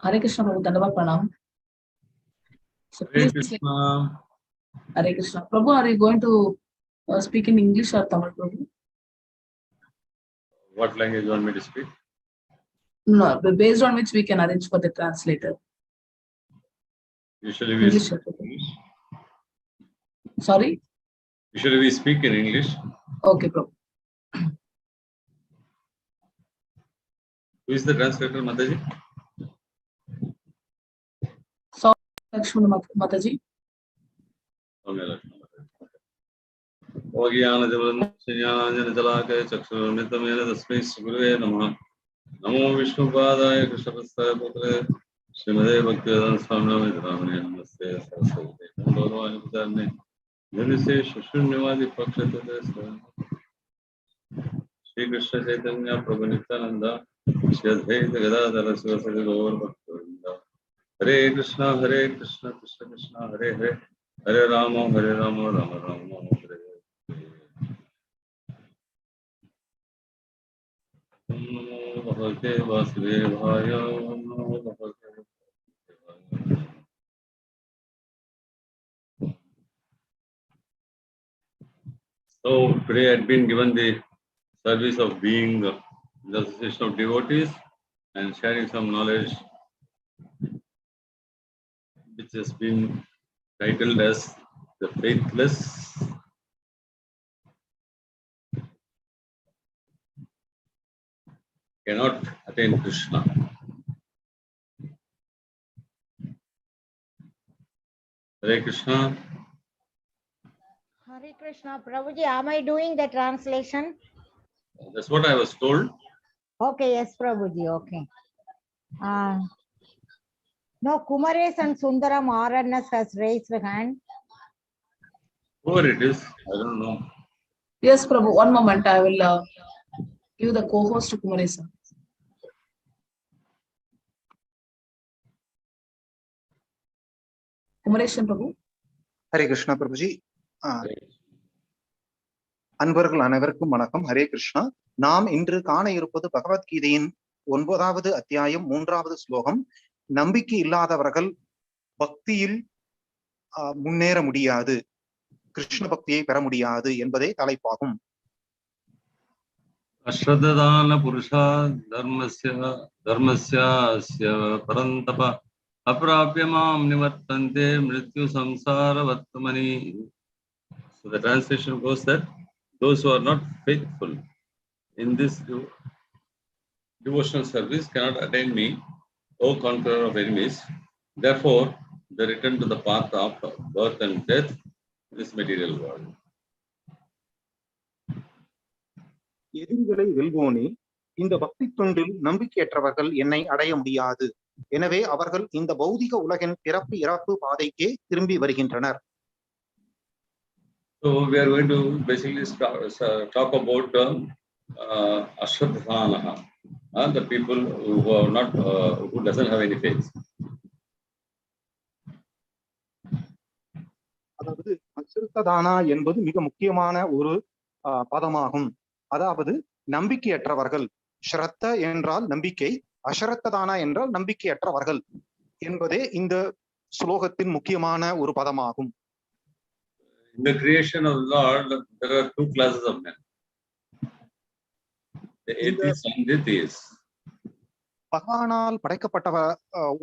Hare Krishna, Prabhu, Dandavad Pranam. So Hare please, Krishna. Hare Krishna. Prabhu, are you going to speak in English or Tamil, Prabhu? What language you want me to speak? No, based on which we can arrange for the translator. Usually we English. speak in English. Sorry? Usually we speak in English. Okay, Prabhu. Who is the translator, Mataji? So, Lakshmana Mataji. Okay, Lakshmana. Ogyana Devan Shinyanajana Jalaka Chakshuramitamena Tasmai Sugurve Namaha. Namo Vishnu Padaya Krishna Prasthaya Putre Śrīmad-Bhāgavatam Swami Namaste Saraswati Namo Dharmani Namaste Shushunivadi Pakshatate Śrī Kṛṣṇa Caitanya Prabhu Nityananda Śrī Advaita Gadadhara Sivasati Gaur Bhakta Hare Krishna Krishna Krishna Hare Hare Hare Rama Rama Rama Hare Namo Bhagavate Vasudevaya Namo Bhagavate Vasudevaya. So today I had been given the service of being the association of devotees and sharing some knowledge which has been titled as the Faithless cannot attain Krishna. Hare Krishna. Hare Krishna. Prabhuji, am I doing the translation? That's what I was told. Okay, yes, Prabhuji, okay. No, Kumares and Sundaram RNS has raised the hand. Whoever it is, I don't know. Yes, Prabhu. One moment. I will give the co-host to Kumaresa. Kumaresan Prabhu. Hare Krishna Prabhuji. அன்பர்கள் அனைவருக்கும் வணக்கம். ஹரே கிருஷ்ணா. நாம் இன்று காண இருப்பது பகவத்கீதையின் 9வது அத்தியாயம் 3வது ஸ்லோகம். நம்பிக்கை இல்லாதவர்கள் பக்தியில் முன்னேற முடியாது, கிருஷ்ண பக்தியை பெற முடியாது என்பதே தலைப்பாகும். aśraddadhānāḥ puruṣā dharmasya asya paran-tapa aprāpya nivartante mṛtyu-saṁsāra-vartmani. So the translation goes that those who are not faithful in this devotional service cannot attain me, O conqueror of enemies. Therefore, they return to the path of birth and death in this material world. எதிரிகளை வெல்வோனே, இந்த பக்தி தொண்டில் நம்பிக்கையற்றவர்கள் என்னை அடைய முடியாது. எனவே அவர்கள் இந்த பௌதிக உலகின் பிறப்பு இறப்பு பாதைக்கே திரும்பி வருகின்றனர். So we are going to basically talk about aśraddadhānāḥ, the people who are not, who doesn't have any faith. அதாவது அஸ்ரத்ததானா என்பது மிக முக்கியமான ஒரு பதமாகும். அதாவது நம்பிக்கையற்றவர்கள். ஸ்ரத்த என்றால் நம்பிக்கை, அஸ்ரத்ததானா என்றால் நம்பிக்கையற்றவர்கள் என்பதே இந்த ஸ்லோகத்தின் முக்கியமான ஒரு பதமாகும். In the creation of the Lord, there are two classes of men: the atheists and the theists. பகவானால் படைக்கப்பட்ட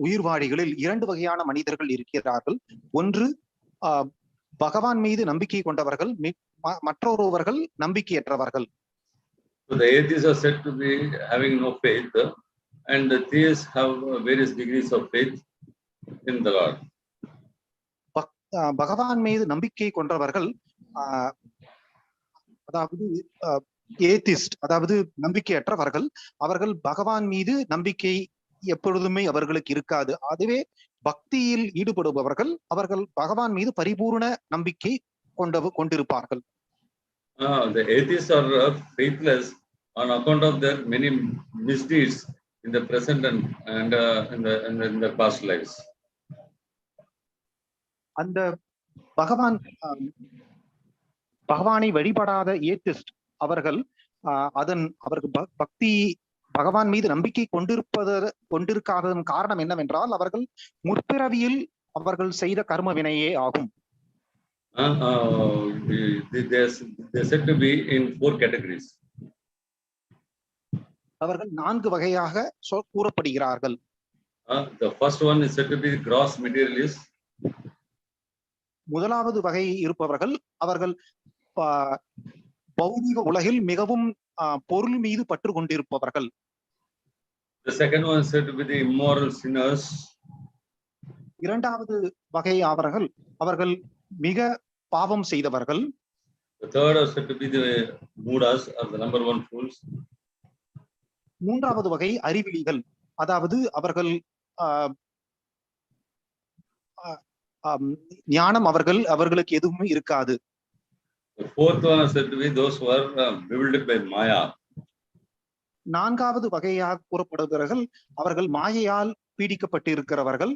உயிர்வாழிகளில் 2 வகையான மனிதர்கள் இருக்கிறார்கள். ஒன்று பகவான் மீது நம்பிக்கை கொண்டவர்கள், மற்றொருவர்கள் நம்பிக்கையற்றவர்கள். So the atheists are said to be having no faith, and the theists have various degrees of faith in the Lord. பகவான் மீது நம்பிக்கை கொண்டவர்கள் அதாவது ஏத்திஸ்ட், அதாவது நம்பிக்கையற்றவர்கள். அவர்கள் பகவான் மீது நம்பிக்கை எப்பொழுதுமே அவர்களுக்கு இருக்காது. அதுவே பக்தியில் ஈடுபடுபவர்கள் அவர்கள் பகவான் மீது பரிபூர்ண நம்பிக்கை கொண்டிருப்பார்கள். The atheists are faithless on account of their many misdeeds in the present and in the past lives. அந்த பகவானை வழிபடாத ஏத்திஸ்ட் அவர்கள் அவர்கள் பக்தி பகவான் மீது நம்பிக்கை கொண்டிருக்காததன் காரணம் என்னவென்றால் அவர்கள் முற்பிறவியில் அவர்கள் செய்த கர்ம வினையே ஆகும். They said to be in 4 categories. அவர்கள் 4 வகையாக கூறப்படுகிறார்கள். The first one is said to be gross materialists. முதலாவது வகை இருப்பவர்கள் அவர்கள் பௌதிக உலகில் மிகவும் பொருள் மீது பற்று கொண்டிருப்பவர்கள். The second one is said to be the immoral sinners. இரண்டாவது வகை அவர்கள் மிக பாவம் செய்தவர்கள். The third is said to be the moodas, or the number 1 fools. மூன்றாவது வகை அறிவிலிகள், அதாவது அவர்கள் ஞானம் அவர்களுக்கு எதுவுமே இருக்காது. The fourth one is said to be those who are bewildered by Maya. நான்காவது வகையாக கூறப்படுகிறவர்கள் அவர்கள் மாயையால் பீடிக்கப்பட்டு இருக்கிறவர்கள்.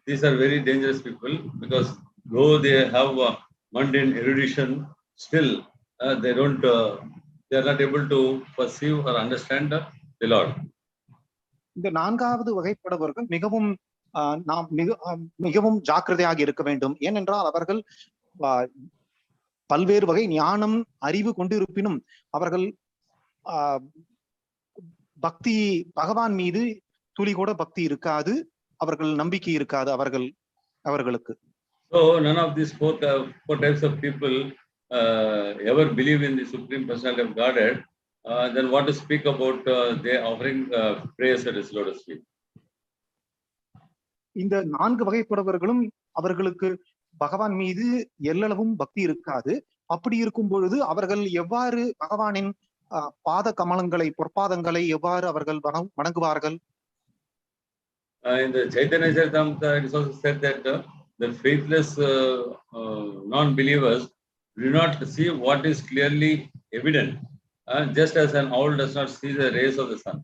These are very dangerous people because though they have mundane erudition, still they are not able to perceive or understand the Lord. இந்த நான்காவது வகைப்படுபவர்கள் நாம் மிகவும் ஜாக்கிரதையாக இருக்க வேண்டும். ஏனென்றால் அவர்கள் பல்வேறு வகை ஞானம் அறிவு கொண்டிருப்பினும் அவர்கள் பக்தி பகவான் மீது துளி கூட பக்தி இருக்காது, அவர்கள் நம்பிக்கை இருக்காது அவர்களுக்கு. So none of these four types of people ever believe in the Supreme Personality of Godhead. Then what to speak about they offering prayers at His lotus feet? இந்த 4 வகைப்படுபவர்களும் அவர்களுக்கு பகவான் மீது எல்லளவும் பக்தி இருக்காது. அப்படி இருக்கும் பொழுது அவர்கள் எவ்வாறு பகவானின் பாத கமலங்களை பொற்பாதங்களை எவ்வாறு அவர்கள் வணங்குவார்கள்? In the Caitanya-caritāmṛta it is also said that the faithless non-believers do not see what is clearly evident, just as an owl does not see the rays of the sun.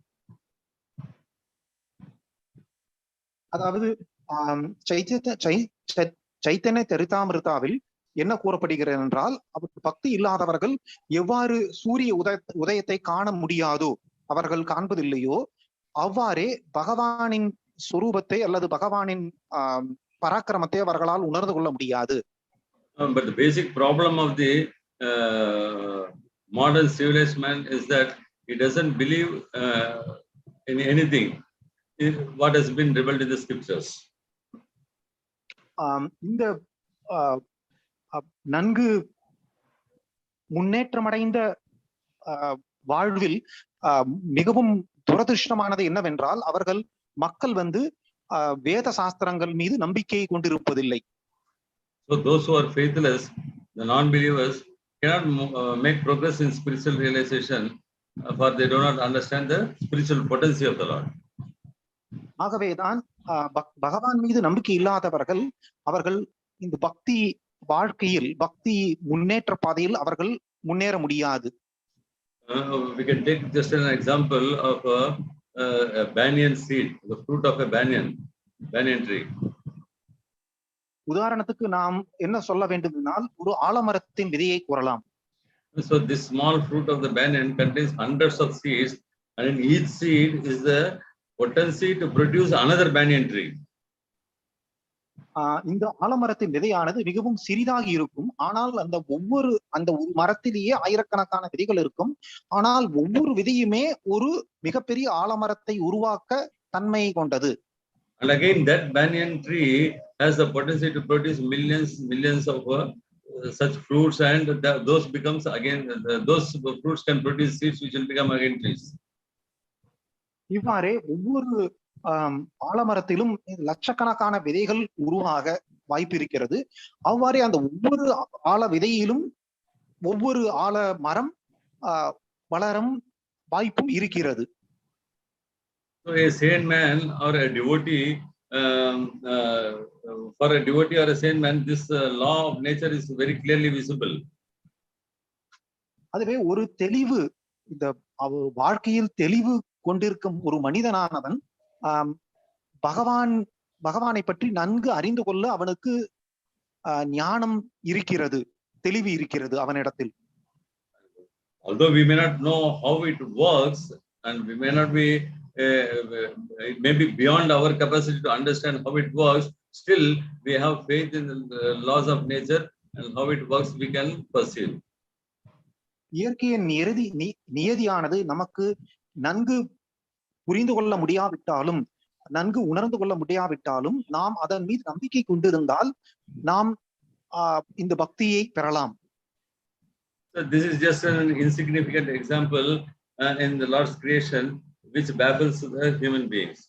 அதாவது சைத்தன்ய-சரிதாமிருதாவில் என்ன கூறப்படுகிறது என்றால் அவருக்கு பக்தி இல்லாதவர்கள் எவ்வாறு சூரிய உதயத்தை காண முடியாதோ, அவர்கள் காண்பதில்லையோ, அவ்வாறே பகவானின் சுரூபத்தை அல்லது பகவானின் பராக்கிரமத்தை அவர்களால் உணர்ந்து கொள்ள முடியாது. But the basic problem of the modern civilized man is that he doesn't believe in anything what has been revealed in the scriptures. இந்த நன்கு முன்னேற்றமடைந்த வாழ்வில் மிகவும் துரதிருஷ்டமானது என்னவென்றால் அவர்கள் மக்கள் வேத சாஸ்திரங்கள் மீது நம்பிக்கை கொண்டிருப்பதில்லை. So those who are faithless, the non-believers, cannot make progress in spiritual realization, for they do not understand the spiritual potency of the Lord. ஆகவேதான் பகவான் மீது நம்பிக்கை இல்லாதவர்கள் அவர்கள் இந்த பக்தி வாழ்க்கையில் பக்தி முன்னேற்ற பாதையில் அவர்கள் முன்னேற முடியாது. We can take just an example of a banyan seed, the fruit of a banyan tree. உதாரணத்துக்கு நாம் என்ன சொல்ல வேண்டுமென்றால் ஒரு ஆலமரத்தின் விதையை கூறலாம். So this small fruit of the banyan contains hundreds of seeds, and in each seed is the potency to produce another banyan tree. இந்த ஆலமரத்தின் விதையானது மிகவும் சிறிதாகி இருக்கும். ஆனால் ஒரு மரத்திலேயே ஆயிரக்கணக்கான விதைகள் இருக்கும். ஆனால் ஒவ்வொரு விதையுமே ஒரு மிகப்பெரிய ஆலமரத்தை உருவாக்க தன்மை கொண்டது. And again that banyan tree has the potency to produce millions of such fruits, and those becomes again those fruits can produce seeds which will become again trees. இவ்வாறே ஒவ்வொரு ஆலமரத்திலும் லட்சக்கணக்கான விதைகள் உருவாக வாய்ப்பு இருக்கிறது. அவ்வாறே அந்த ஒவ்வொரு ஆல விதையிலும் ஒவ்வொரு ஆல மரம் வளரும் வாய்ப்பும் இருக்கிறது. So a sane man or a devotee, for a devotee or a sane man, this law of nature is very clearly visible. அதுவே ஒரு தெளிவு இந்த வாழ்க்கையில் தெளிவு கொண்டிருக்கும் ஒரு மனிதனானவன் பகவானை பற்றி நன்கு அறிந்து கொள்ள அவனுக்கு ஞானம் இருக்கிறது, தெளிவு இருக்கிறது அவனிடத்தில். Although we may not know how it works and we may not be, it may be beyond our capacity to understand how it works. Still, we have faith in the laws of nature and how it works we can perceive. இயற்கையின் நியதியானது நமக்கு நன்கு புரிந்து கொள்ள முடியாவிட்டாலும், நன்கு உணர்ந்து கொள்ள முடியாவிட்டாலும், நாம் அதன் மீது நம்பிக்கை கொண்டிருந்தால் நாம் இந்த பக்தியை பெறலாம். So this is just an insignificant example in the Lord's creation which baffles the human beings.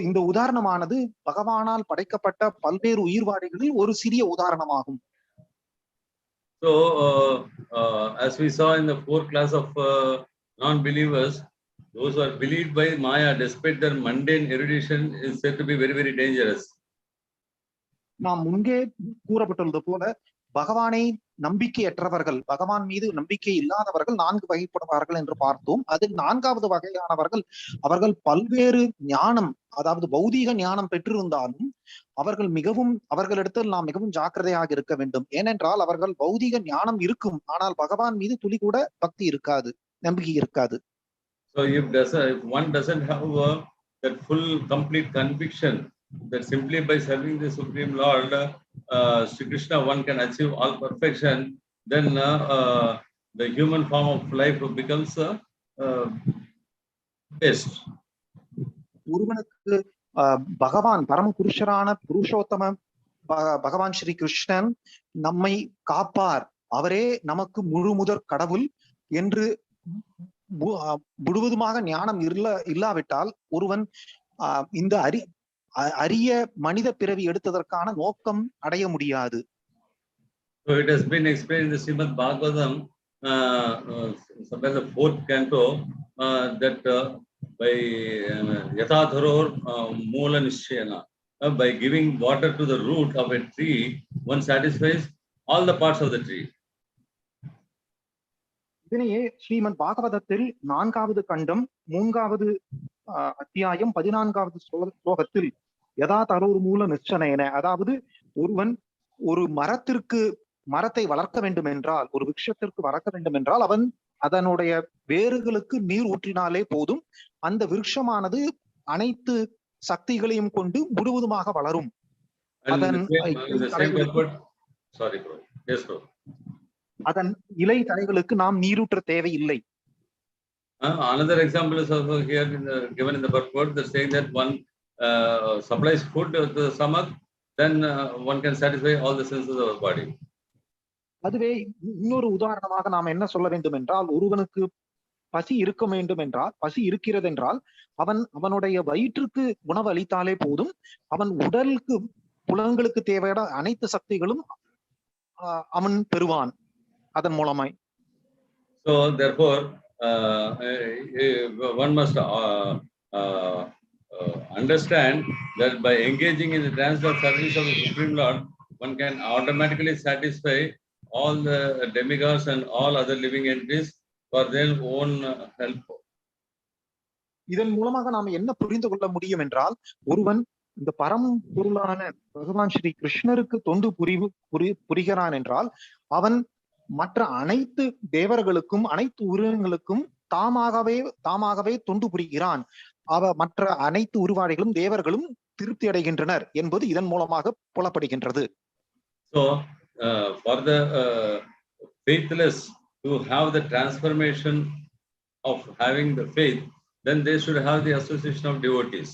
இந்த உதாரணமானது பகவானால் படைக்கப்பட்ட பல்வேறு உயிர்வாழிகளில் ஒரு சிறிய உதாரணமாகும். So as we saw in the fourth class of non-believers, those who are believed by Maya despite their mundane erudition is said to be very, very dangerous. நாம் முன்பே கூறப்பட்டுள்ளது போல பகவானை நம்பிக்கையற்றவர்கள், பகவான் மீது நம்பிக்கை இல்லாதவர்கள் 4 வகைப்படுவார்கள் என்று பார்த்தோம். அதில் 4வது வகையானவர்கள், அவர்கள் பல்வேறு ஞானம், அதாவது பௌதீக ஞானம் பெற்றிருந்தாலும் அவர்களிடத்தில் நாம் மிகவும் ஜாக்கிரதையாக இருக்க வேண்டும். ஏனென்றால் அவர்கள் பௌதீக ஞானம் இருக்கும், ஆனால் பகவான் மீது துளி கூட பக்தி இருக்காது, நம்பிக்கை இருக்காது. So if one doesn't have that full complete conviction that simply by serving the Supreme Lord, Śrī Kṛṣṇa, one can achieve all perfection, then the human form of life becomes best. ஒருவனுக்கு பகவான் பரம புருஷரான புருஷோத்தம பகவான் ஸ்ரீ கிருஷ்ணன் நம்மை காப்பார், அவரே நமக்கு முழு முதற் கடவுள் என்று முழுவதுமாக ஞானம் இல்லாவிட்டால் ஒருவன் இந்த அரிய மனித பிறவி எடுத்ததற்கான நோக்கம் அடைய முடியாது. So it has been explained in the Śrīmad-Bhāgavatam, the 4th canto, that by yatādharor mūla nishchayana, by giving water to the root of a tree, one satisfies all the parts of the tree. இதனையே ஸ்ரீமத் பாகவதத்தில் 4வது கண்டம் 3வது அத்தியாயம் 14வது ஸ்லோகத்தில் யதா தரோர் மூல நிச்சயன, அதாவது ஒருவன் ஒரு மரத்தை வளர்க்க வேண்டும் என்றால், ஒரு விருட்சத்திற்கு வளர்க்க வேண்டும் என்றால் அவன் அதனுடைய வேர்களுக்கு நீர் ஊற்றினாலே போதும், அந்த விருட்சமானது அனைத்து சக்திகளையும் கொண்டு முழுவதுமாக வளரும். அதன் இலை தழைகளுக்கு நாம் நீரூற்ற தேவையில்லை. Another example is also here given in the purport, that saying that one supplies food to the stomach, then one can satisfy all the senses of the body. அதுவே இன்னொரு உதாரணமாக நாம் என்ன சொல்ல வேண்டும் என்றால், ஒருவனுக்கு பசி இருக்க வேண்டும் என்றால், பசி இருக்கிறது என்றால் அவனுடைய வயிற்றுக்கு உணவு அளித்தாலே போதும், அவன் உடலுக்கு புலன்களுக்கு தேவையான அனைத்து சக்திகளும் அவன் பெறுவான் அதன் மூலமாய். So therefore one must understand that by engaging in the transcendental service of the Supreme Lord, one can automatically satisfy all the demigods and all other living entities for their own help. இதன் மூலமாக நாம் என்ன புரிந்து கொள்ள முடியும் என்றால், ஒருவன் இந்த பரம் பொருளான பகவான் ஸ்ரீ கிருஷ்ணருக்கு தொண்டு புரிகிறான் என்றால் அவன் மற்ற அனைத்து தேவர்களுக்கும் அனைத்து உருவங்களுக்கும் தாமாகவே தொண்டு புரிகிறான். மற்ற அனைத்து உருவாடிகளும் தேவர்களும் திருப்தி அடைகின்றனர் என்பது இதன் மூலமாக புலப்படுகின்றது. So for the faithless to have the transformation of having the faith, then they should have the association of devotees.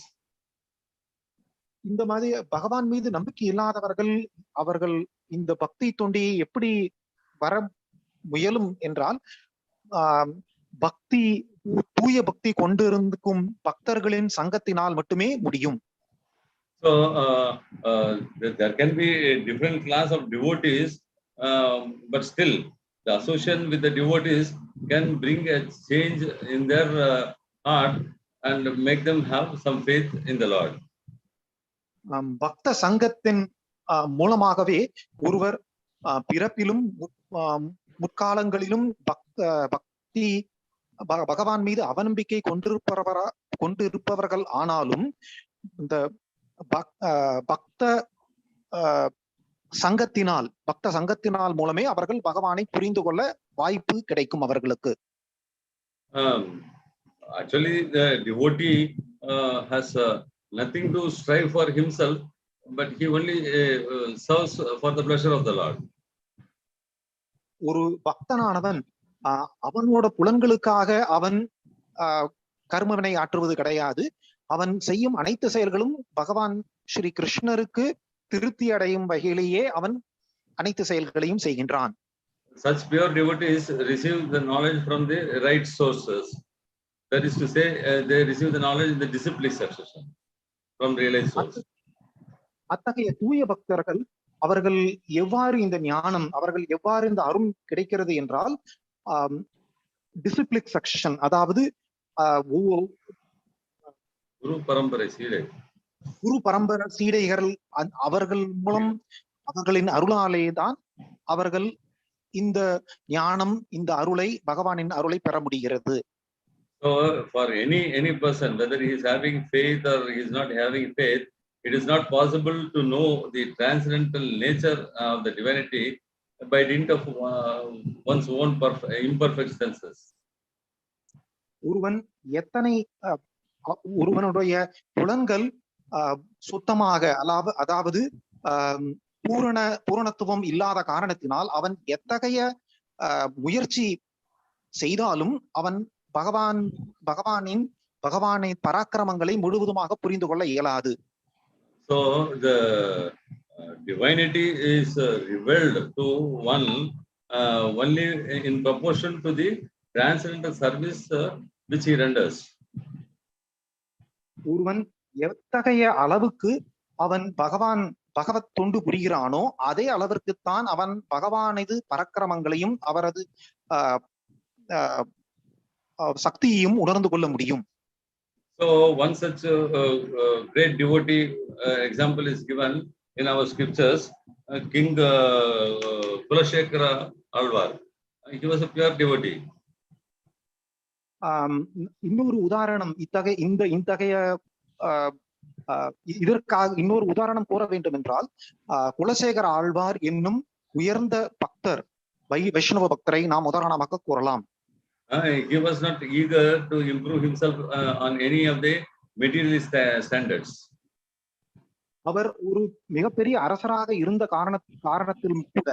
இந்த மாதிரி பகவான் மீது நம்பிக்கை இல்லாதவர்கள் அவர்கள் இந்த பக்தி தொண்டியை எப்படி வர முயலும் என்றால், தூய பக்தி கொண்டிருக்கும் பக்தர்களின் சங்கத்தினால் மட்டுமே முடியும். So there can be a different class of devotees, but still the association with the devotees can bring a change in their heart and make them have some faith in the Lord. பக்த சங்கத்தின் மூலமாகவே ஒருவர் பிறப்பிலும் முற்காலங்களிலும் பக்தி பகவான் மீது அவநம்பிக்கை கொண்டிருப்பவர்கள் ஆனாலும் இந்த பக்த சங்கத்தினால் மூலமே அவர்கள் பகவானை புரிந்து கொள்ள வாய்ப்பு கிடைக்கும் அவர்களுக்கு. Actually, the devotee has nothing to strive for himself, but he only serves for the pleasure of the Lord. ஒரு பக்தனானவன் அவனோட புலன்களுக்காக அவன் கர்மவினை ஆற்றுவது கிடையாது. அவன் செய்யும் அனைத்து செயல்களும் பகவான் ஸ்ரீ கிருஷ்ணருக்கு திருப்தி அடையும் வகையிலேயே அவன் அனைத்து செயல்களையும் செய்கின்றான். Such pure devotees receive the knowledge from the right sources. That is to say, they receive the knowledge in the disciplic succession from realized source. அத்தகைய தூய பக்தர்கள் அவர்கள் எவ்வாறு இந்த ஞானம், அவர்கள் எவ்வாறு இந்த அருள் கிடைக்கிறது என்றால் டிசிப்ளிக் சக்சஷன், அதாவது குரு பரம்பரை சீடை, குரு பரம்பரை சீடைகள் அவர்கள் மூலம் அவர்களின் அருளாலே தான் அவர்கள் இந்த ஞானம், இந்த அருளை, பகவானின் அருளை பெற முடிகிறது. So for any person, whether he is having faith or he is not having faith, it is not possible to know the transcendental nature of the divinity by dint of one's own imperfect senses. ஒருவனுடைய புலன்கள் சுத்தமாக அதாவது பூரணத்துவம் இல்லாத காரணத்தினால் அவன் எத்தகைய முயற்சி செய்தாலும் அவன் பகவானின் பராக்கிரமங்களை முழுவதுமாக புரிந்து கொள்ள இயலாது. So the divinity is revealed to one only in proportion to the transcendental service which he renders. ஒருவன் எத்தகைய அளவுக்கு அவன் பகவத் தொண்டு புரிகிறானோ அதே அளவிற்குத்தான் அவன் பகவானது பராக்கிரமங்களையும் அவரது சக்தியையும் உணர்ந்து கொள்ள முடியும். So one such great devotee example is given in our scriptures, King Kulashekara Alvar. He was a pure devotee. இன்னொரு உதாரணம் இத்தகைய இதற்காக இன்னொரு உதாரணம் கூற வேண்டும் என்றால் குலசேகர ஆழ்வார் என்னும் உயர்ந்த பக்தர், வைஷ்ணவ பக்தரை நாம் உதாரணமாக கூறலாம். He was not eager to improve himself on any of the materialist standards. அவர் ஒரு மிகப்பெரிய அரசராக இருந்த காரணத்திலும் கூட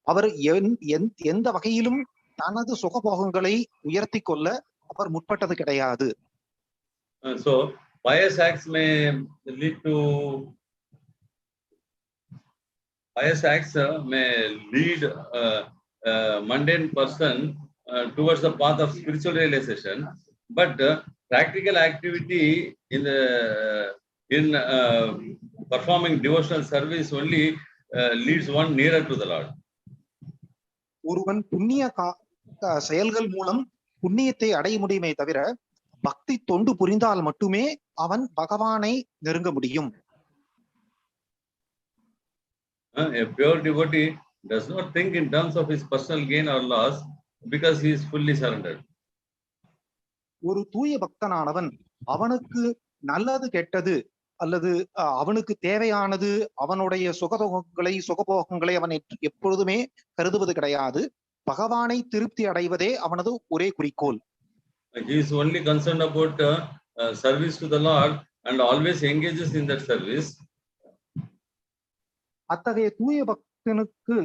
அவர் எந்த வகையிலும் தனது சுகபோகங்களை உயர்த்தி கொள்ள அவர் முற்பட்டது கிடையாது. So pious acts may lead mundane person towards the path of spiritual realization, but practical activity in performing devotional service only leads one nearer to the Lord. ஒருவன் புண்ணிய செயல்கள் மூலம் புண்ணியத்தை அடைய முடியுமே தவிர பக்தி தொண்டு புரிந்தால் மட்டுமே அவன் பகவானை நெருங்க முடியும். A pure devotee does not think in terms of his personal gain or loss because he is fully surrendered. ஒரு தூய பக்தனானவன் அவனுக்கு நல்லது கெட்டது அல்லது அவனுக்கு தேவையானது அவனுடைய சுகபோகங்களை அவன் எப்பொழுதுமே கருதுவது கிடையாது. பகவானை திருப்தி அடைவதே அவனது ஒரே குறிக்கோள். He is only concerned about service to the Lord and always engages in that service. அத்தகைய தூய பக்தனுக்கு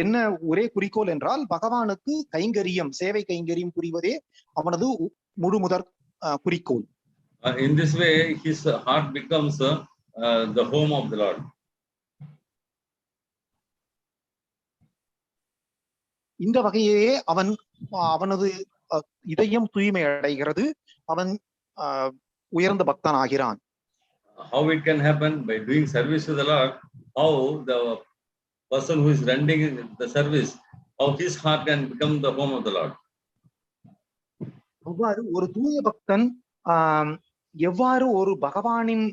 என்ன ஒரே குறிக்கோள் என்றால் பகவானுக்கு சேவை கைங்கரியம் புரிவதே அவனது முழுமுதற் குறிக்கோள். In this way his heart becomes the home of the Lord. இந்த வகையே அவனது இதயம் தூய்மை அடைகிறது, அவன் உயர்ந்த பக்தன் ஆகிறான். How it can happen? By doing service to the Lord. How the person who is rendering the service, how his heart can become the home of the Lord. அவ்வாறு ஒரு தூய பக்தன் எவ்வாறு ஒரு பகவானின்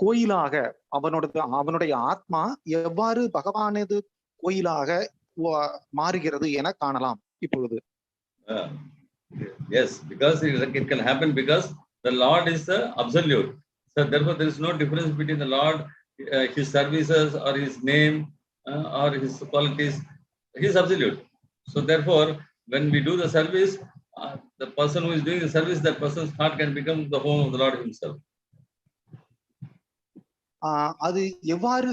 கோயிலாக அவனுடைய ஆத்மா எவ்வாறு பகவானது கோயிலாக மாறுகிறது என காணலாம் இப்பொழுது. Yes, because it can happen because the Lord is the absolute. So therefore there is no difference between the Lord, his services or his name or his qualities. He is absolute. So therefore when we do the service, the person who is doing the service, that person's heart can become the home of the Lord himself. அது எவ்வாறு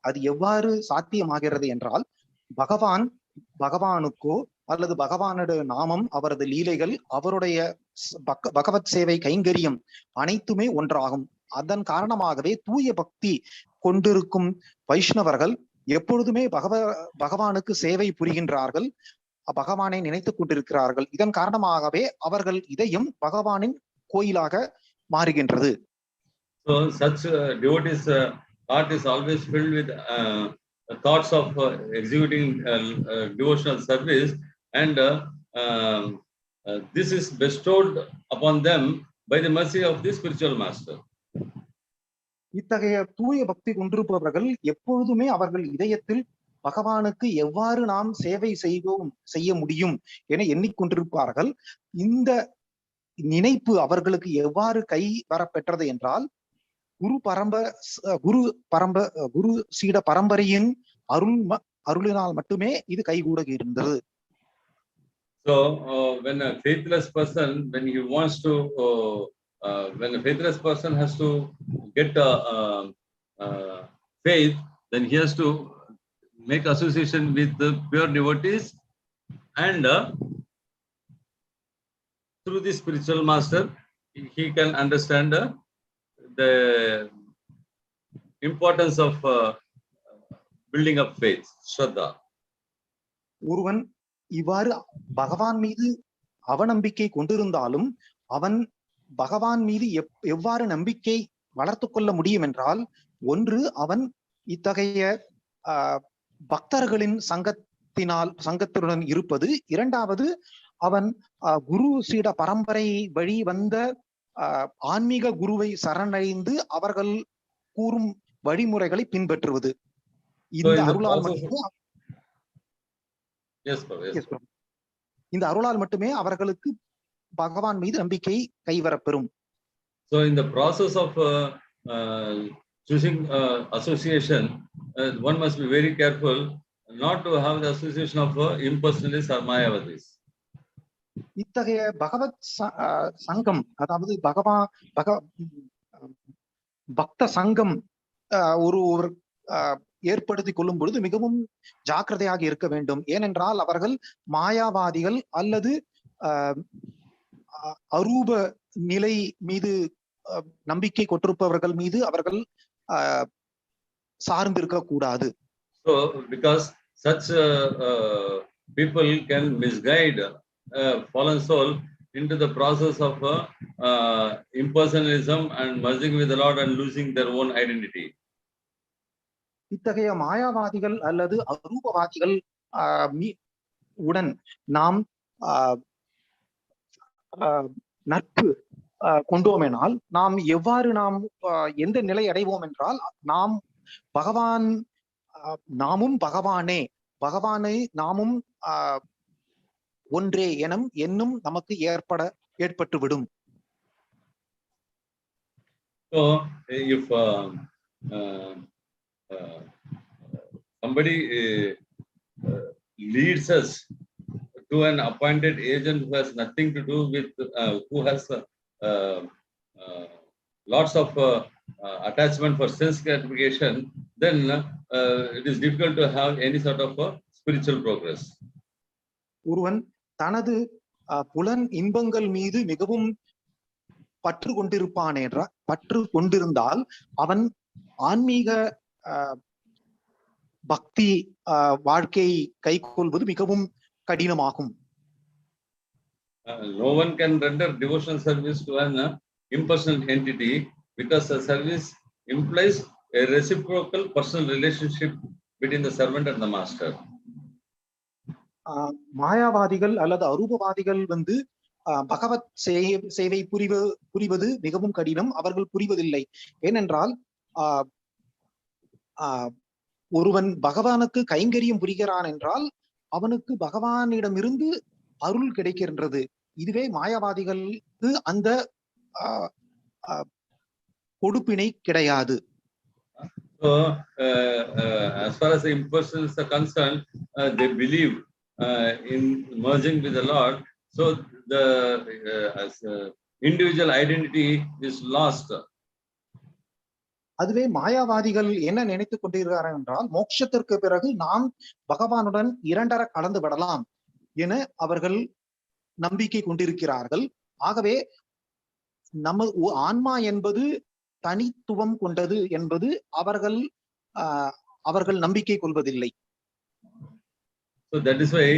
அது எவ்வாறு சாத்தியமாகிறது என்றால், பகவானுக்கோ அல்லது பகவானுடைய நாமம், அவரது லீலைகள், அவருடைய பகவத் சேவை கைங்கரியம் அனைத்துமே ஒன்றாகும். அதன் காரணமாகவே தூய பக்தி கொண்டிருக்கும் வைஷ்ணவர்கள் எப்பொழுதுமே பகவானுக்கு சேவை புரிகின்றார்கள், பகவானை நினைத்துக் கொண்டிருக்கிறார்கள். இதன் காரணமாகவே அவர்கள் இதயம் பகவானின் கோயிலாக மாறுகின்றது. So such devotees heart is always filled with thoughts of executing devotional service, and this is bestowed upon them by the mercy of the spiritual master. இத்தகைய தூய பக்தி கொண்டிருப்பவர்கள் எப்பொழுதுமே அவர்கள் இதயத்தில் பகவானுக்கு எவ்வாறு நாம் சேவை செய்ய முடியும் என எண்ணிக்கொண்டிருப்பார்கள். இந்த நினைப்பு அவர்களுக்கு எவ்வாறு கை வரப்பெற்றது என்றால், குரு சீட பரம்பரையின் அருளினால் மட்டுமே இது கைகூடுகின்றது. So when a faithless person, when he wants to when a faithless person has to get faith, then he has to make association with the pure devotees, and through the spiritual master he can understand the importance of building up faith, Shraddha. ஒருவன் இவ்வாறு பகவான் மீது அவநம்பிக்கை கொண்டிருந்தாலும் அவன் பகவான் மீது எவ்வாறு நம்பிக்கை வளர்த்து கொள்ள முடியும் என்றால், ஒன்று அவன் இத்தகைய பக்தர்களின் சங்கத்துடன் இருப்பது, இரண்டாவது அவன் குரு சீட பரம்பரை வழி வந்த ஆன்மீக குருவை சரணடைந்து அவர்கள் கூறும் வழிமுறைகளை பின்பற்றுவது. இந்த அருளால் மட்டுமே அவர்களுக்கு பகவான் மீது நம்பிக்கை கைவரப்பெறும். So in the process of choosing association, one must be very careful not to have the association of impersonalists or mayavadis. இத்தகைய பகவத் சங்கம், அதாவது பக்த சங்கம் ஒருவர் ஏற்படுத்தி கொள்ளும் பொழுது மிகவும் ஜாக்கிரதையாக இருக்க வேண்டும். ஏனென்றால் அவர்கள் மாயாவாதிகள் அல்லது அரூப நிலை மீது நம்பிக்கை கொண்டிருப்பவர்கள் மீது அவர்கள் சார்ந்திருக்க கூடாது. So because such people can misguide fallen soul into the process of impersonalism and merging with the Lord and losing their own identity. இத்தகைய மாயாவாதிகள் அல்லது அரூபவாதிகள் உடன் நாம் நட்பு கொண்டோமெனால் நாம் எவ்வாறு எந்த நிலை அடைவோம் என்றால், நாமும் பகவானை நாமும் ஒன்றே என்னும் நமக்கு ஏற்பட்டுவிடும். So if somebody leads us to an appointed agent who has nothing to do with who has lots of attachment for sense gratification, then it is difficult to have any sort of spiritual progress. ஒருவன் தனது புலன் இன்பங்கள் மீது மிகவும் பற்று கொண்டிருந்தால் அவன் ஆன்மீக பக்தி வாழ்க்கை கைக்கொள்வது மிகவும் கடினமாகும். No one can render devotional service to an impersonal entity because the service implies a reciprocal personal relationship between the servant and the master. மாயாவாதிகள் அல்லது அரூபவாதிகள் பகவத் சேவை புரிவது மிகவும் கடினம். அவர்கள் புரிவதில்லை. ஏனென்றால் ஒருவன் பகவானுக்கு கைங்கரியம் புரிகிறான் என்றால் அவனுக்கு பகவானிடமிருந்து அருள் கிடைக்கின்றது. இதுவே மாயாவாதிகளுக்கு அந்த கொடுப்பினை கிடையாது. So as far as the impersonalists are concerned, they believe in merging with the Lord, so the individual identity is lost. அதுவே மாயாவாதிகள் என்ன நினைத்துக் கொண்டிருக்கிறார்கள் என்றால், மோட்சத்திற்கு பிறகு நாம் பகவானுடன் இரண்டர கலந்து விடலாம் என அவர்கள் நம்பிக்கை கொண்டிருக்கிறார்கள். ஆகவே நம்ம ஆன்மா என்பது தனித்துவம் கொண்டது என்பது அவர்கள் நம்பிக்கை கொள்வதில்லை. So that is why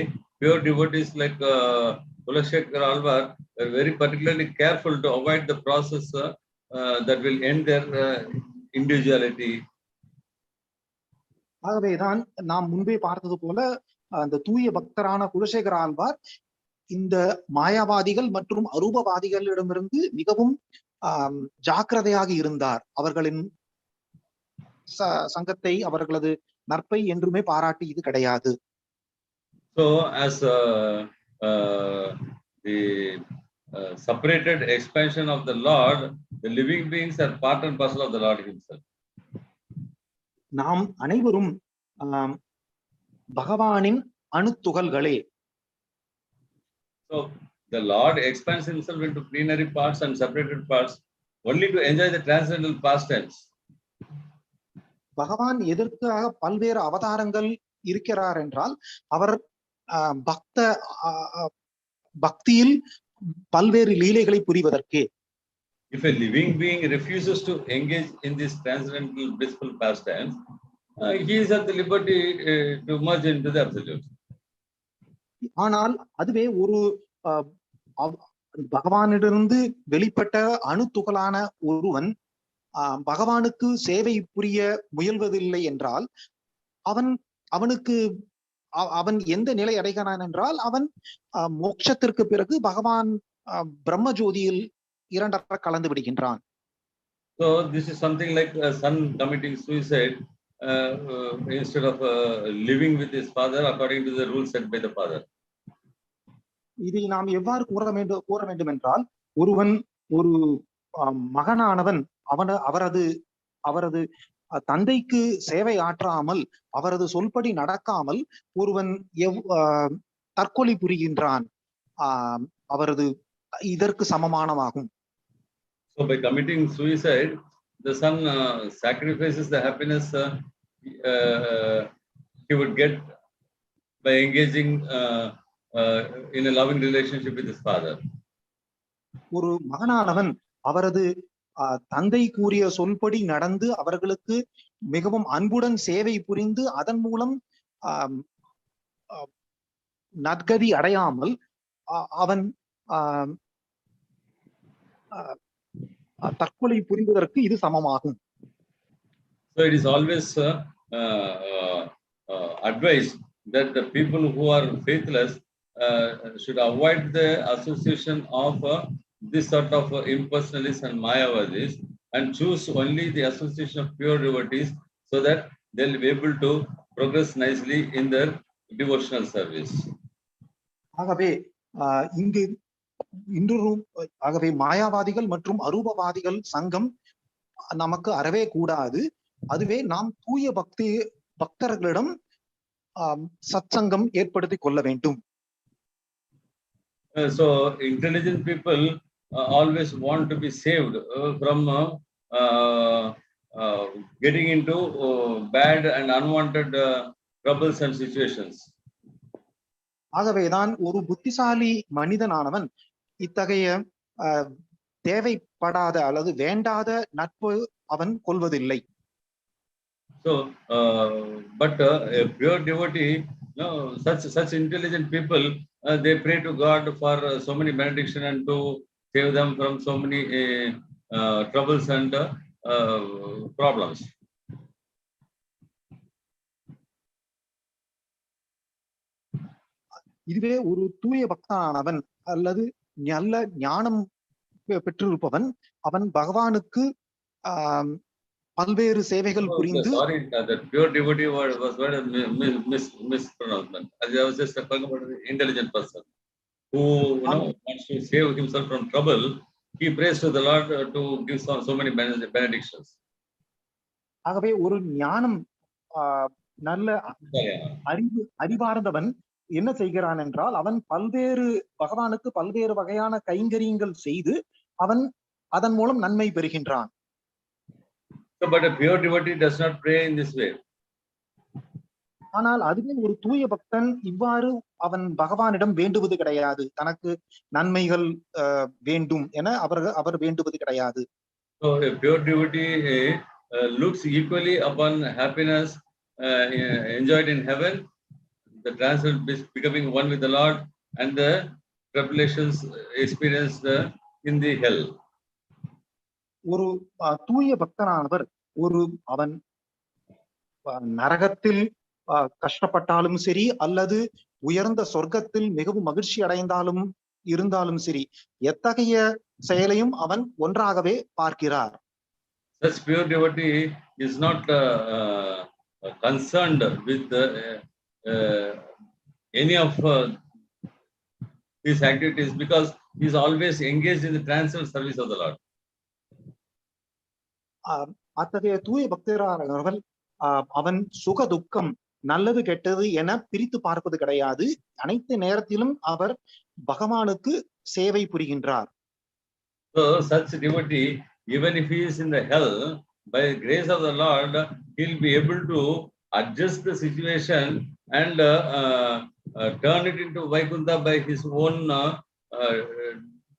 pure devotees like puruṣāḥ are very particularly careful to avoid the process that will end their individuality. ஆகவேதான் நாம் முன்பே பார்த்தது போல அந்த தூய பக்தரான குலசேகர இந்த மாயாவாதிகள் மற்றும் அரூபவாதிகளிடமிருந்து மிகவும் ஜாக்கிரதையாக இருந்தார். அவர்களின் சங்கத்தை, அவர்களது நற்பை என்றுமே பாராட்டியது கிடையாது. So as the separated expansion of the Lord, the living beings are part and parcel of the Lord himself. நாம் அனைவரும் பகவானின் அணுத்துகள்களே. So the Lord expands himself into plenary parts and separated parts only to enjoy the transcendental pastimes. பகவான் எதற்காக பல்வேறு அவதாரங்கள் இருக்கிறார் என்றால், அவர் பக்தியில் பல்வேறு லீலைகளை புரிவதற்கே. If a living being refuses to engage in these transcendental blissful pastimes, he is at the liberty to merge into the absolute. ஆனால் அதுவே ஒரு பகவானிடமிருந்து வெளிப்பட்ட அணுத்துகளான ஒருவன் பகவானுக்கு சேவை புரிய முயல்வதில்லை என்றால் அவன் எந்த நிலை அடைகிறான் என்றால், அவன் மோட்சத்திற்கு பிறகு பகவான் பிரம்ம ஜோதியில் இரண்டர கலந்து விடுகின்றான். So this is something like a son committing suicide instead of living with his father according to the rules set by the father. இதை நாம் எவ்வாறு கூற வேண்டும் என்றால், ஒருவன் ஒரு மகனானவன் அவரது தந்தைக்கு சேவை ஆற்றாமல், அவரது சொல்படி நடக்காமல் ஒருவன் தற்கொலை புரிகின்றான். அவரது இதற்கு சமமானமாகும். So by committing suicide, the son sacrifices the happiness he would get by engaging in a loving relationship with his father. ஒரு மகனானவன் அவரது தந்தை கூறிய சொல்படி நடந்து அவர்களுக்கு மிகவும் அன்புடன் சேவை புரிந்து அதன் மூலம் நற்கதி அடையாமல் அவன் தற்கொலை புரிவதற்கு இது சமமாகும். So it is always advised that the people who are faithless should avoid the association of this sort of impersonalists and mayavadis and choose only the association of pure devotees so that they'll be able to progress nicely in their devotional service. ஆகவே மாயாவாதிகள் மற்றும் அரூபவாதிகள் சங்கம் நமக்கு அறவே கூடாது. அதுவே நாம் தூய பக்தர்களிடம் சத்சங்கம் ஏற்படுத்தி கொள்ள வேண்டும். So intelligent people always want to be saved from getting into bad and unwanted troubles and situations. ஆகவேதான் ஒரு புத்திசாலி மனிதனானவன் இத்தகைய தேவைப்படாத அல்லது வேண்டாத நட்பு அவன் கொள்வதில்லை. So but a pure devotee, such intelligent people, they pray to God for so many benediction and to save them from so many troubles and problems. இதுவே ஒரு தூய பக்தனானவன் அல்லது நல்ல ஞானம் பெற்றிருப்பவன் அவன் பகவானுக்கு பல்வேறு சேவைகள் புரிந்து. Sorry, that pure devotee was mispronouncement. As I was just talking about the intelligent person who wants to save himself from trouble. He prays to the Lord to give so many benedictions. ஆகவே ஒரு ஞானம் நல்ல அறிவார்ந்தவன் என்ன செய்கிறான் என்றால் அவன் பல்வேறு பகவானுக்கு பல்வேறு வகையான கைங்கரியங்கள் செய்து அவன் அதன் மூலம் நன்மை பெறுகின்றான். So, but a pure devotee does not pray in this way. ஆனால் அதுவே ஒரு தூய பக்தன் இவ்வாறு அவன் பகவானிடம் வேண்டுவது கிடையாது. தனக்கு நன்மைகள் வேண்டும் என அவர் வேண்டுவது கிடையாது. So a pure devotee looks equally upon happiness enjoyed in heaven, the transcend becoming one with the Lord, and the tribulations experienced in the hell. ஒரு தூய பக்தனானவர் அவன் நரகத்தில் கஷ்டப்பட்டாலும் சரி அல்லது உயர்ந்த சொர்க்கத்தில் மிகவும் மகிழ்ச்சி அடைந்தாலும் இருந்தாலும் சரி எத்தகைய செயலையும் அவன் ஒன்றாகவே பார்க்கிறார். Such pure devotee is not concerned with any of these activities because he is always engaged in the transcendental service of the Lord. அத்தகைய தூய பக்தரானவர்கள் அவன் சுக துக்கம் நல்லது கெட்டது என பிரித்து பார்ப்பது கிடையாது. அனைத்து நேரத்திலும் அவர் பகவானுக்கு சேவை புரிகின்றார். So such devotee, even if he is in the hell, by the grace of the Lord, he will be able to adjust the situation and turn it into Vaikuntha by his own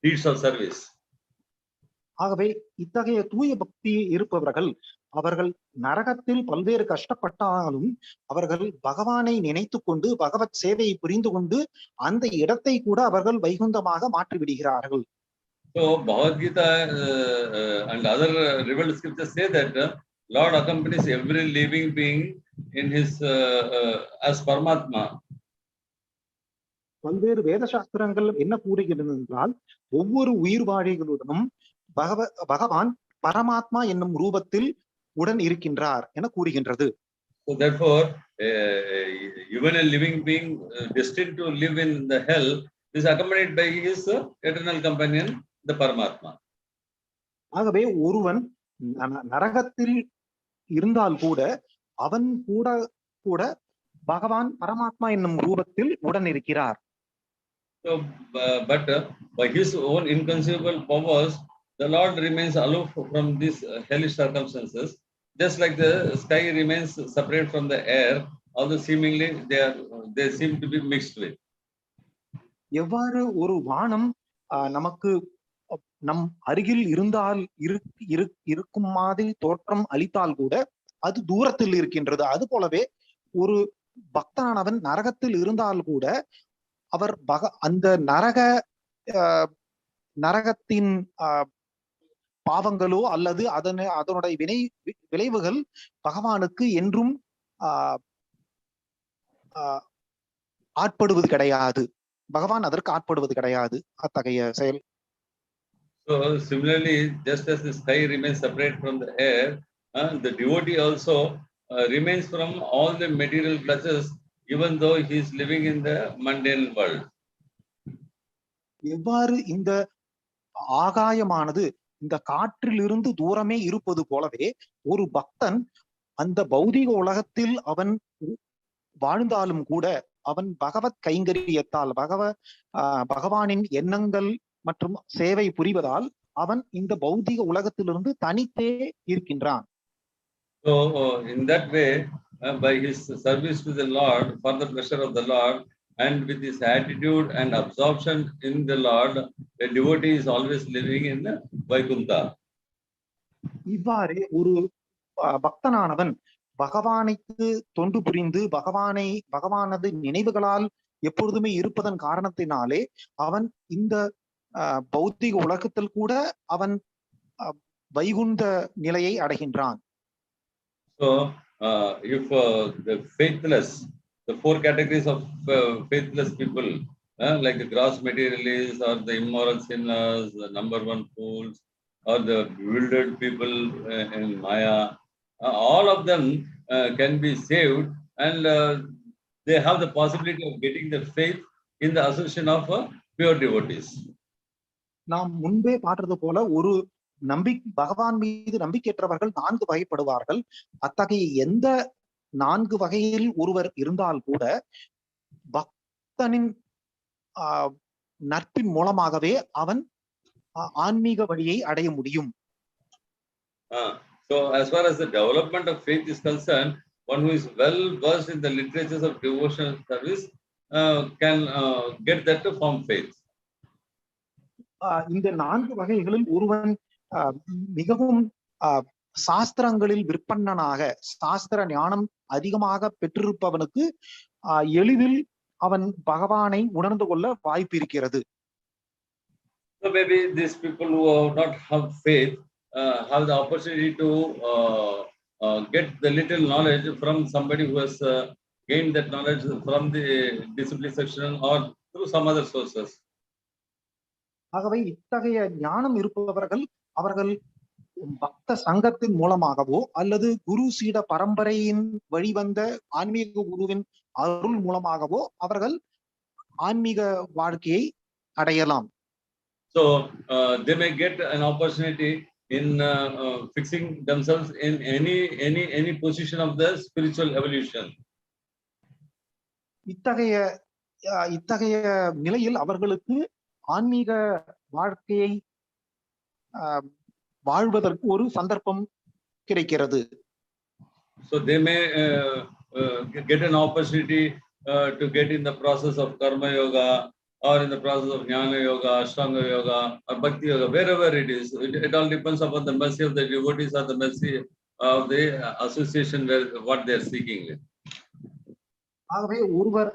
deeds of service. ஆகவே இத்தகைய தூய பக்தி இருப்பவர்கள் அவர்கள் நரகத்தில் பல்வேறு கஷ்டப்பட்டாலும் அவர்கள் பகவானை நினைத்து கொண்டு பகவத் சேவையை புரிந்து கொண்டு அந்த இடத்தை கூட அவர்கள் வைகுந்தமாக மாற்றி விடுகிறார்கள். So Bhagavad Gita and other revealed scriptures say that Lord accompanies every living being in his as Paramatma. பல்வேறு வேத சாஸ்திரங்கள் என்ன கூறுகிறது என்றால் ஒவ்வொரு உயிர்வாழிகளுடனும் பகவான் பரமாத்மா என்னும் ரூபத்தில் உடன் இருக்கின்றார் என கூறுகின்றது. So therefore, even a living being destined to live in the hell is accompanied by his eternal companion, the Paramatma. ஆகவே ஒருவன் நரகத்தில் இருந்தால் கூட அவன் கூட பகவான் பரமாத்மா என்னும் ரூபத்தில் உடன் இருக்கிறார். So, but by his own inconceivable powers, the Lord remains aloof from these hellish circumstances, just like the sky remains separate from the air, although seemingly they seem to be mixed with. எவ்வாறு ஒரு வானம் நமக்கு நம் அருகில் இருந்தால் இருக்கும் மாதிரி தோற்றம் அளித்தால் கூட அது தூரத்தில் இருக்கின்றது. அது போலவே ஒரு பக்தனானவன் நரகத்தில் இருந்தால் கூட அவர் அந்த நரகத்தின் பாவங்களோ அல்லது அதனுடைய விளைவுகள் பகவானுக்கு என்றும் ஆட்படுவது கிடையாது. பகவான் அதற்கு ஆட்படுவது கிடையாது அத்தகைய செயல். So similarly, just as the sky remains separate from the air, the devotee also remains from all the material pleasures, even though he is living in the mundane world. எவ்வாறு இந்த ஆகாயமானது இந்த காற்றிலிருந்து தூரமே இருப்பது போலவே ஒரு பக்தன் அந்த பௌதிக உலகத்தில் அவன் வாழ்ந்தாலும் கூட அவன் பகவத் கைங்கரியத்தால் பகவானின் எண்ணங்கள் மற்றும் சேவை புரிவதால் அவன் இந்த பௌதிக உலகத்திலிருந்து தனித்தே இருக்கின்றான். So in that way, by his service to the Lord, for the pleasure of the Lord, and with his attitude and absorption in the Lord, the devotee is always living in Vaikuntha. இவ்வாறு ஒரு பக்தனானவன் பகவானுக்கு தொண்டு புரிந்து பகவானது நினைவுகளால் எப்பொழுதுமே இருப்பதன் காரணத்தினாலே அவன் இந்த பௌத்திக உலகத்தில் கூட அவன் வைகுந்த நிலையை அடைகின்றான். So if the faithless, the four categories of faithless people, like the gross materialists or the immoral sinners, the number one fools, or the bewildered people in Maya, all of them can be saved, and they have the possibility of getting the faith in the association of pure devotees. நாம் முன்பே பார்த்தது போல ஒரு பகவான் மீது நம்பிக்கையற்றவர்கள் 4 வகைப்படுவார்கள். அத்தகைய எந்த 4 வகையில் ஒருவர் இருந்தால் கூட பக்தனின் நட்பின் மூலமாகவே அவன் ஆன்மீக வழியை அடைய முடியும். So as far as the development of faith is concerned, one who is well versed in the literatures of devotional service can get that from faith. இந்த 4 வகைகளில் ஒருவன் மிகவும் சாஸ்திரங்களில் விற்பன்னனாக சாஸ்திர ஞானம் அதிகமாக பெற்றிருப்பவனுக்கு எளிதில் அவன் பகவானை உணர்ந்து கொள்ள வாய்ப்பு இருக்கிறது. So maybe these people who not have faith have the opportunity to get the little knowledge from somebody who has gained that knowledge from the discipline section or through some other sources. ஆகவே இத்தகைய ஞானம் இருப்பவர்கள் அவர்கள் பக்த சங்கத்தின் மூலமாகவோ அல்லது குரு சீட பரம்பரையின் வழிவந்த ஆன்மீக குருவின் அருள் மூலமாகவோ அவர்கள் ஆன்மீக வாழ்க்கையை அடையலாம். So they may get an opportunity in fixing themselves in any position of the spiritual evolution. இத்தகைய நிலையில் அவர்களுக்கு ஆன்மீக வாழ்க்கையை வாழ்வதற்கு ஒரு சந்தர்ப்பம் கிடைக்கிறது. So they may get an opportunity to get in the process of karma yoga or in the process of jnana yoga, ashtanga yoga or bhakti yoga, wherever it is. It all depends upon the mercy of the devotees or the mercy of the association where what they are seeking. ஆகவே ஒருவர்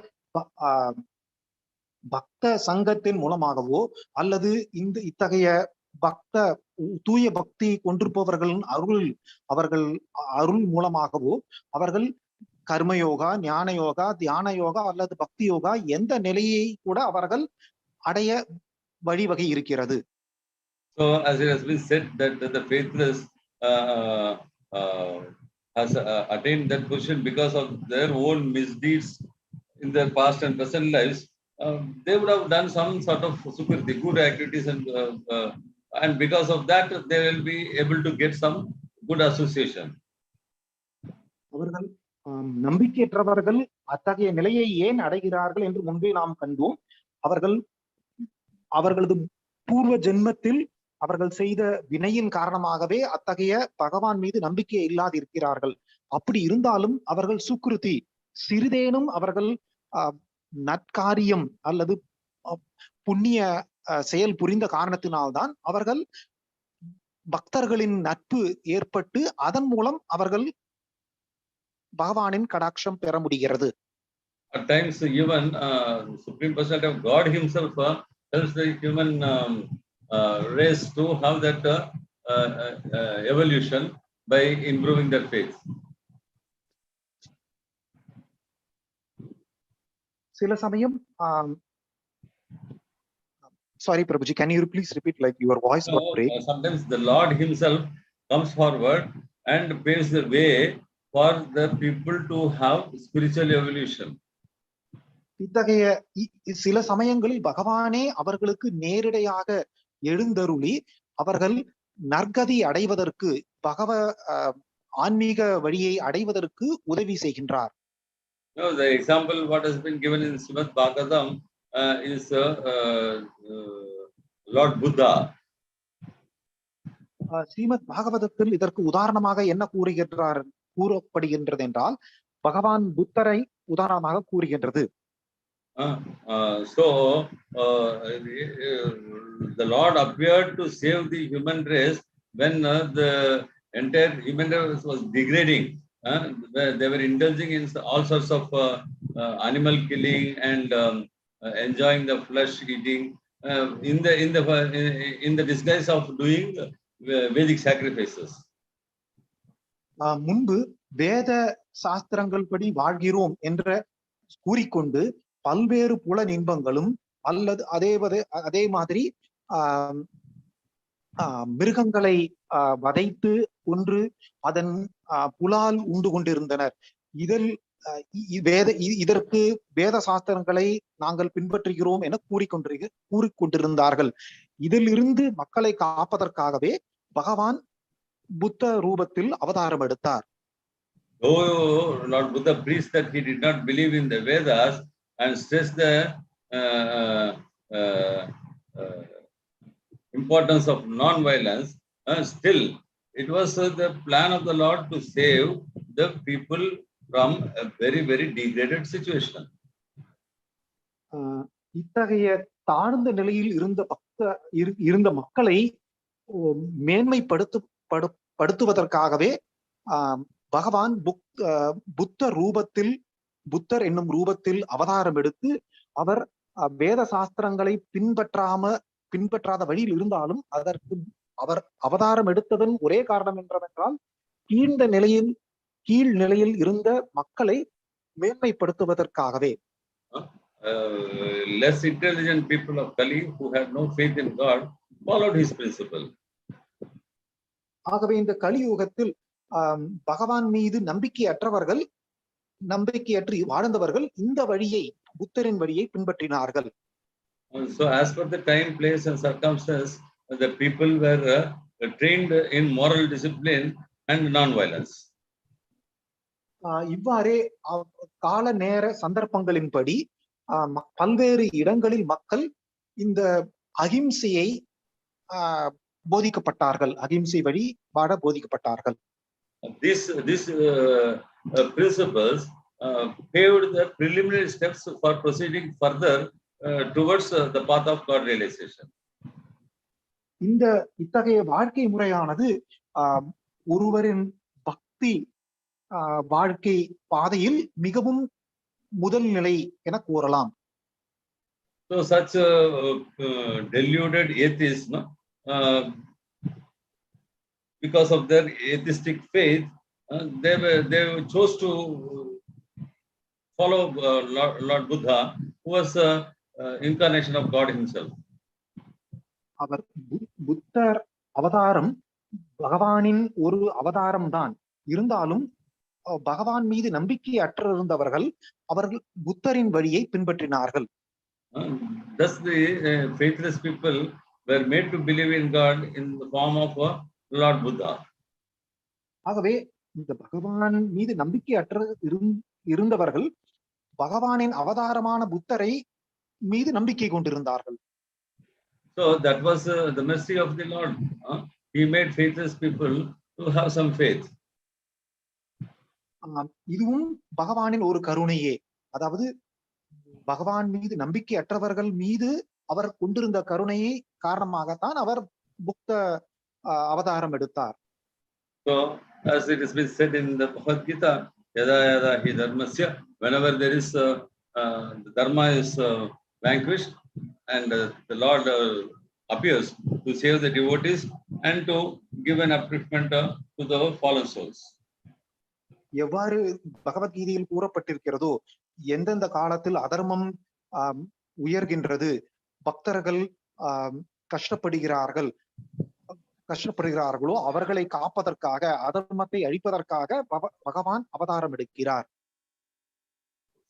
பக்த சங்கத்தின் மூலமாகவோ அல்லது இத்தகைய தூய பக்தி கொண்டிருப்பவர்களின் அவர்கள் அருள் மூலமாகவோ அவர்கள் கர்மயோகா, ஞான யோகா, தியான யோகா அல்லது பக்தி யோகா எந்த நிலையை கூட அவர்கள் அடைய வழிவகை இருக்கிறது. So as it has been said that the faithless has attained that position because of their own misdeeds in their past and present lives. They would have done some sort of sukriti, good activities, and because of that they will be able to get some good association. அவர்கள் நம்பிக்கையற்றவர்கள் அத்தகைய நிலையை ஏன் அடைகிறார்கள் என்று முன்பே நாம் கண்டோம். அவர்களது பூர்வ ஜென்மத்தில் அவர்கள் செய்த வினையின் காரணமாகவே அத்தகைய பகவான் மீது நம்பிக்கை இல்லாது இருக்கிறார்கள். அப்படி இருந்தாலும் அவர்கள் சுக்ருதி சிறிதேனும் அவர்கள் நற்காரியம் அல்லது புண்ணிய செயல் புரிந்த காரணத்தினால்தான் அவர்கள் பக்தர்களின் நட்பு ஏற்பட்டு அதன் மூலம் அவர்கள் பகவானின் கடாட்சம் பெற முடிகிறது. At times even Supreme Personality of God himself helps the human race to have that evolution by improving their faith. சில சமயம் sorry Prabhuji, can you please repeat, like your voice got break? Sometimes the Lord himself comes forward and paves the way for the people to have spiritual evolution. இத்தகைய சில சமயங்களில் பகவானே அவர்களுக்கு நேரடியாக எழுந்தருளி அவர்கள் நற்கதி அடைவதற்கு ஆன்மீக வழியை அடைவதற்கு உதவி செய்கின்றார். The example what has been given in Śrīmad-Bhāgavatam is Lord Buddha. ஸ்ரீமத்-பாகவதத்தில் இதற்கு உதாரணமாக என்ன கூறப்படுகின்றது என்றால் பகவான் புத்தரை உதாரணமாக கூறுகின்றது. So the Lord appeared to save the human race when the entire human race was degrading. They were indulging in all sorts of animal killing and enjoying the flesh eating in the disguise of doing Vedic sacrifices. முன்பு வேத சாஸ்திரங்கள் படி வாழ்கிறோம் என்ற கூறிக்கொண்டு பல்வேறு புல இன்பங்களும் அல்லது அதே மாதிரி மிருகங்களை வதைத்து கொன்று அதன் புலால் உண்டு கொண்டிருந்தனர். இதற்கு வேத சாஸ்திரங்களை நாங்கள் பின்பற்றுகிறோம் என கூறிக்கொண்டிருந்தார்கள். இதிலிருந்து மக்களை காப்பதற்காகவே பகவான் புத்த ரூபத்தில் அவதாரம் எடுத்தார். Though Lord Buddha preached that he did not believe in the Vedas, and stress the importance of non-violence, still it was the plan of the Lord to save the people from a very, very degraded situation. இத்தகைய தாழ்ந்த நிலையில் இருந்த மக்களை மேன்மைப்படுத்துவதற்காகவே பகவான் புத்தர் என்னும் ரூபத்தில் அவதாரம் எடுத்து அவர் வேத சாஸ்திரங்களை பின்பற்றாத வழியில் இருந்தாலும் அதற்கு அவர் அவதாரம் எடுத்ததன் ஒரே காரணம் என்றவென்றால் கீழ் நிலையில் இருந்த மக்களை மேன்மைப்படுத்துவதற்காகவே. Less intelligent people of Kali who had no faith in God followed his principle. ஆகவே இந்த கலியுகத்தில் பகவான் மீது நம்பிக்கையற்று வாழ்ந்தவர்கள் இந்த வழியை புத்தரின் வழியை பின்பற்றினார்கள். So as per the time, place and circumstance, the people were trained in moral discipline and non-violence. இவ்வாறே கால நேர சந்தர்ப்பங்களின்படி பல்வேறு இடங்களில் மக்கள் இந்த அகிம்சையை போதிக்கப்பட்டார்கள், அகிம்சை வழி வாழ போதிக்கப்பட்டார்கள். These principles paved the preliminary steps for proceeding further towards the path of God realization. இத்தகைய வாழ்க்கை முறையானது ஒருவரின் பக்தி வாழ்க்கை பாதையில் மிகவும் முதல் நிலை என கூறலாம். So such deluded atheists, because of their atheistic faith, they chose to follow Lord Buddha, who was incarnation of God himself. அவர் புத்தர் அவதாரம் பகவானின் ஒரு அவதாரம் தான். இருந்தாலும் பகவான் மீது நம்பிக்கை அற்றிருந்தவர்கள் அவர்கள் புத்தரின் வழியை பின்பற்றினார்கள். Thus the faithless people were made to believe in God in the form of Lord Buddha. ஆகவே இந்த பகவான் மீது நம்பிக்கை இருந்தவர்கள் பகவானின் அவதாரமான புத்தரை மீது நம்பிக்கை கொண்டிருந்தார்கள். So that was the mercy of the Lord. He made faithless people to have some faith. இதுவும் பகவானின் ஒரு கருணையே. அதாவது பகவான் மீது நம்பிக்கை அற்றவர்கள் மீது அவர் கொண்டிருந்த கருணையை காரணமாகத்தான் அவர் புத்த அவதாரம் எடுத்தார். So as it has been said in the Bhagavad Gita, yada yada hi dharmasya, whenever there is the dharma is vanquished and the Lord appears to save the devotees and to give an upliftment to the fallen souls. எவ்வாறு பகவத்கீதையில் கூறப்பட்டிருக்கிறதோ, எந்தெந்த காலத்தில் அதர்மம் உயர்கின்றது, பக்தர்கள் கஷ்டப்படுகிறார்களோ அவர்களை காப்பதற்காக, அதர்மத்தை அழிப்பதற்காக பகவான் அவதாரம் எடுக்கிறார்.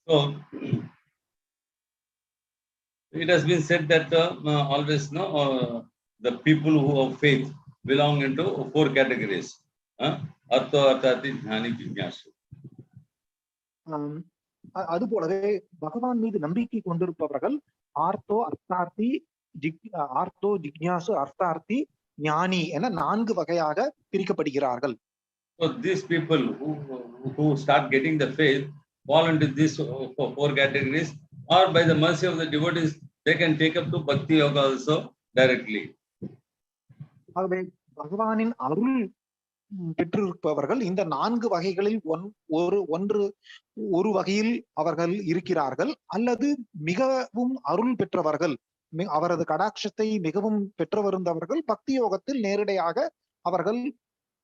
So it has been said that always the people who have faith belong into 4 categories. Artho, arthati, jnani, jignasu. அது போலவே பகவான் மீது நம்பிக்கை கொண்டிருப்பவர்கள் ஆர்த்தோ, அர்த்தார்த்தி, ஆர்த்தோ, ஜிக்ஞாசு, அர்த்தார்த்தி, ஞானி என 4 வகையாக பிரிக்கப்படுகிறார்கள். So these people who start getting the faith fall into these 4 categories, or by the mercy of the devotees they can take up to bhakti yoga also directly. ஆகவே பகவானின் அருள் பெற்றிருப்பவர்கள் இந்த 4 வகைகளில் ஒரு வகையில் அவர்கள் இருக்கிறார்கள், அல்லது மிகவும் அருள் பெற்றவர்கள், அவரது கடாட்சத்தை மிகவும் பெற்று வருந்தவர்கள் பக்தி யோகத்தில் நேரடியாக அவர்கள்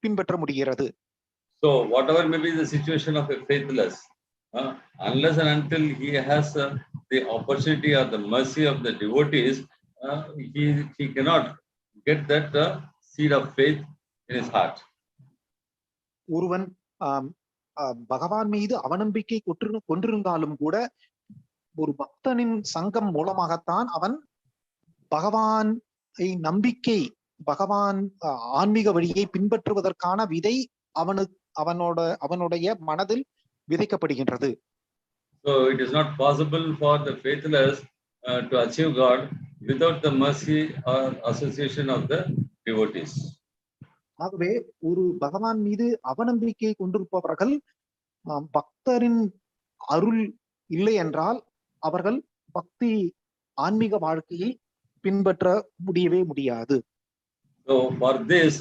பின்பற்ற முடிகிறது. So whatever may be the situation of a faithless, unless and until he has the opportunity or the mercy of the devotees, he cannot get that seed of faith in his heart. ஒருவன் பகவான் மீது அவநம்பிக்கை கொண்டிருந்தாலும் கூட ஒரு பக்தனின் சங்கம் மூலமாகத்தான் அவன் பகவான் ஆன்மீக வழியை பின்பற்றுவதற்கான விதை அவனுடைய மனதில் விதைக்கப்படுகின்றது. So it is not possible for the faithless to achieve God without the mercy or association of the devotees. ஆகவே ஒரு பகவான் மீது அவநம்பிக்கை கொண்டிருப்பவர்கள் பக்தரின் அருள் இல்லை என்றால் அவர்கள் பக்தி ஆன்மீக வாழ்க்கையை பின்பற்ற முடியவே முடியாது. So for this,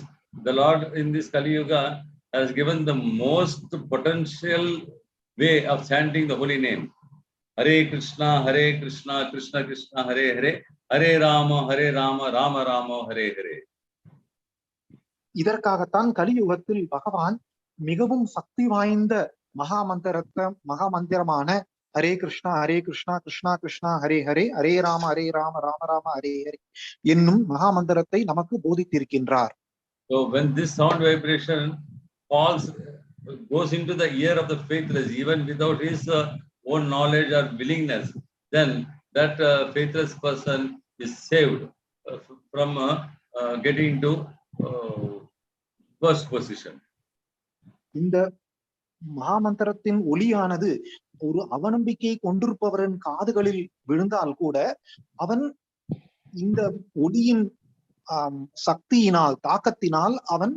the Lord in this Kali Yuga has given the most potential way of chanting the holy name. Hare Krishna, Krishna Krishna, Hare Hare, Hare Rama, Rama Rama, Hare Hare. இதற்காகத்தான் கலியுகத்தில் பகவான் மிகவும் சக்தி வாய்ந்த மகாமந்திரமான ஹரே கிருஷ்ணா கிருஷ்ணா கிருஷ்ணா ஹரே ஹரே, ஹரே ராம ராம ராம ஹரே ஹரே என்னும் மகாமந்திரத்தை நமக்கு போதித்திருக்கின்றார். So when this sound vibration goes into the ear of the faithless, even without his own knowledge or willingness, then that faithless person is saved from getting into first position. இந்த மகாமந்திரத்தின் ஒலியானது ஒரு அவநம்பிக்கை கொண்டிருப்பவரின் காதுகளில் விழுந்தால் கூட அவன் இந்த ஒலியின் சக்தியினால் தாக்கத்தினால் அவன்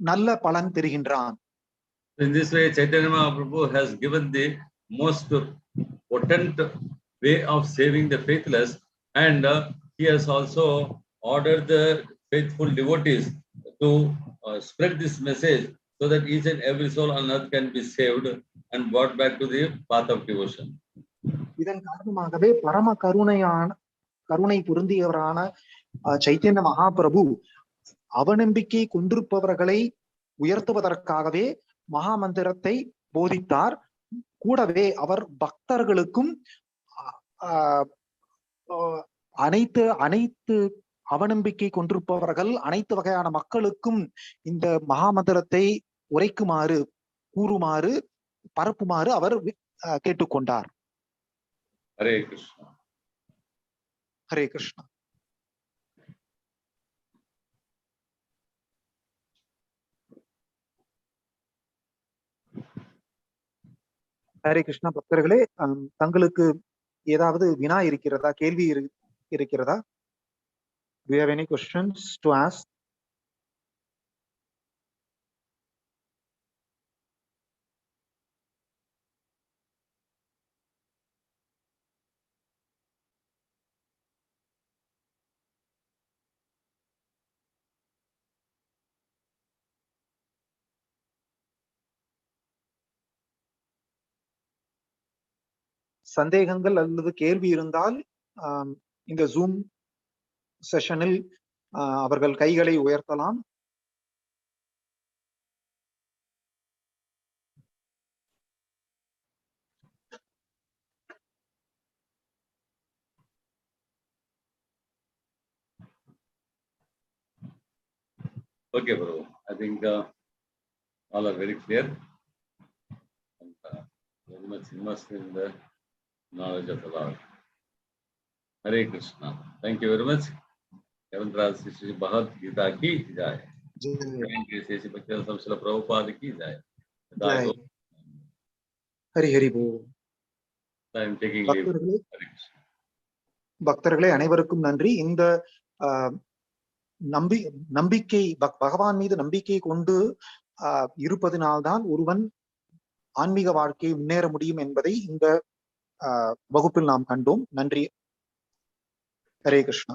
நல்ல பலன் பெறுகின்றான். In this way, Caitanya Prabhu has given the most potent way of saving the faithless, and he has also ordered the faithful devotees to spread this message so that each and every soul on earth can be saved and brought back to the path of devotion. இதன் காரணமாகவே பரம கருணை பொருந்தியவரான சைத்தன்ய மகாபிரபு அவநம்பிக்கை கொண்டிருப்பவர்களை உயர்த்துவதற்காகவே மகாமந்திரத்தை போதித்தார். கூடவே அவர் பக்தர்களுக்கும் அனைத்து அவநம்பிக்கை கொண்டிருப்பவர்கள் அனைத்து வகையான மக்களுக்கும் இந்த மகாமந்திரத்தை உரைக்குமாறு கூறுமாறு பரப்புமாறு அவர் கேட்டுக்கொண்டார். ஹரே கிருஷ்ணா. ஹரே கிருஷ்ணா. ஹரே கிருஷ்ணா. பக்தர்களே, தங்களுக்கு ஏதாவது வினா இருக்கிறதா, கேள்வி இருக்கிறதா? Do you have any questions to ask? சந்தேகங்கள் அல்லது கேள்வி இருந்தால் இந்த ஜூம் செஷனில் அவர்கள் கைகளை உயர்த்தலாம். Okay, Prabhu. I think all are very clear and very much immersed in the knowledge of the Lord. Hare Krishna. Thank you very much. Śrīmad-Bhāgavatam की जय. Prabhupada की जय. ஹரி ஹரி போல். I am taking leave. பக்தர்களே அனைவருக்கும் நன்றி. இந்த நம்பிக்கை பகவான் மீது நம்பிக்கை கொண்டு இருப்பதினால்தான் ஒருவன் ஆன்மீக வாழ்க்கையை முன்னேற முடியும் என்பதை இந்த வகுப்பில் நாம் கண்டோம். நன்றி. ஹரே கிருஷ்ணா.